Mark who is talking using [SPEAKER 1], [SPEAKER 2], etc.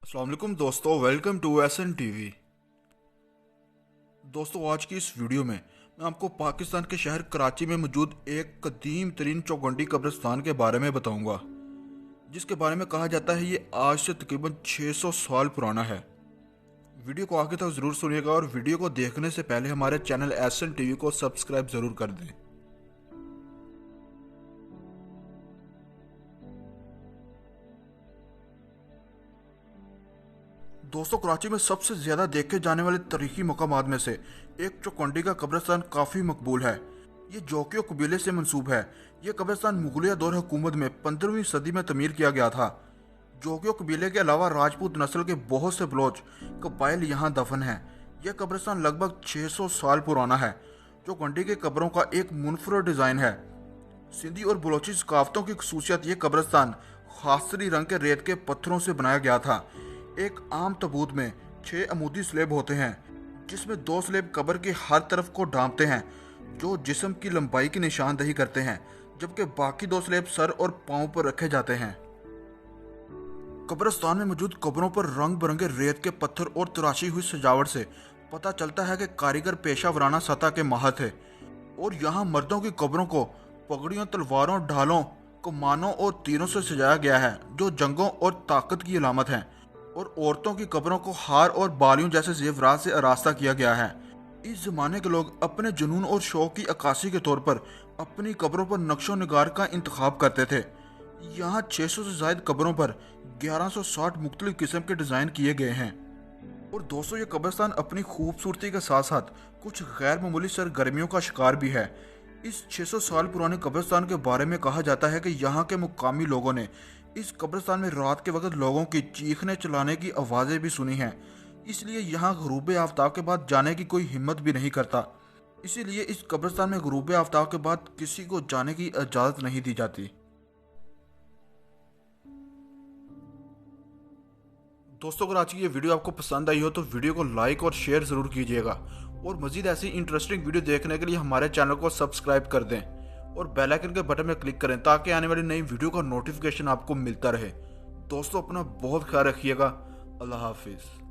[SPEAKER 1] अस्सलाम वालेकुम दोस्तों, वेलकम टू एसएन टीवी। दोस्तों, आज की इस वीडियो में मैं आपको पाकिस्तान के शहर कराची में मौजूद एक कदीम तरीन चौगंडी कब्रिस्तान के बारे में बताऊंगा, जिसके बारे में कहा जाता है ये आज से तकरीबन 600 साल पुराना है। वीडियो को आगे तक ज़रूर सुनिएगा और वीडियो को देखने से पहले हमारे चैनल एसएन टीवी को सब्सक्राइब ज़रूर कर दें। दोस्तों, कराची में सबसे ज़्यादा देखे जाने वाले तारीखी मकामात में से एक चौगंडी का कब्रिस्तान काफ़ी मकबूल है। ये जोकियो कबीले से मंसूब है। ये कब्रिस्तान मुगलिया दौर हुकूमत में 15वीं सदी में तमीर किया गया था। जोकियो कबीले के अलावा राजपूत नस्ल के बहुत से बलोच कबाइल यहाँ दफन हैं। यह कब्रिस्तान लगभग 600 साल पुराना है। चौगंडी के कब्रों का एक मुनफरद डिज़ाइन है। सिंधी और बलोची सकाफतों की खसूसियत ये कब्रिस्तान खासरी रंग के रेत के पत्थरों से बनाया गया था। एक आम तबूत में 6 अमूदी स्लेब होते हैं, जिसमें 2 स्लेब कब्र की हर तरफ को ढांपते हैं, जो जिस्म की लंबाई की निशानदही करते हैं, जबकि बाकी 2 स्लेब सर और पांव पर रखे जाते हैं। कब्रिस्तान में मौजूद कब्रों पर रंग बिरंगे रेत के पत्थर और तराशी हुई सजावट से पता चलता है कि कारीगर पेशा वराना सतह के माहिर थे। और यहाँ मर्दों की कब्रों को पगड़ियों, तलवारों, ढालों, कमानों और तीरों से सजाया गया है, जो जंगों और ताकत की अलामत हैं। और औरतों की कब्रों को हार और बालियों जैसे जेवरात से आरास्ता किया गया है। इस जमाने के लोग अपने जुनून और शौक की अक्कासी के तौर पर अपनी कब्रों पर नक्शो निगार का इंतखाब करते थे। यहाँ 600 से ज्यादा कब्रों पर 1160 मुख्तलिफ किस्म के डिज़ाइन किए गए हैं। और दोस्तों, ये कब्रिस्तान अपनी खूबसूरती के साथ साथ कुछ गैर मामूली सरगर्मियों का शिकार भी है। इस 600 साल पुराने कब्रिस्तान के बारे में कहा जाता है कि यहाँ के मुकामी लोगों ने इस कब्रिस्तान में रात के वक्त लोगों की चीखने चलाने की आवाज़ें भी सुनी हैं। इसलिए यहाँ गुरूब आफ्ताब के बाद जाने की कोई हिम्मत भी नहीं करता। इसीलिए इस कब्रिस्तान में गुरूब आफ्ताब के बाद किसी को जाने की इजाज़त नहीं दी जाती। दोस्तों, अगर आज की ये वीडियो आपको पसंद आई हो तो वीडियो को लाइक और शेयर ज़रूर कीजिएगा। और मज़ीद ऐसी इंटरेस्टिंग वीडियो देखने के लिए हमारे चैनल को सब्सक्राइब कर दें और बेल आइकन के बटन में क्लिक करें, ताकि आने वाली नई वीडियो का नोटिफिकेशन आपको मिलता रहे। दोस्तों, अपना बहुत ख्याल रखिएगा। अल्लाह हाफिज़।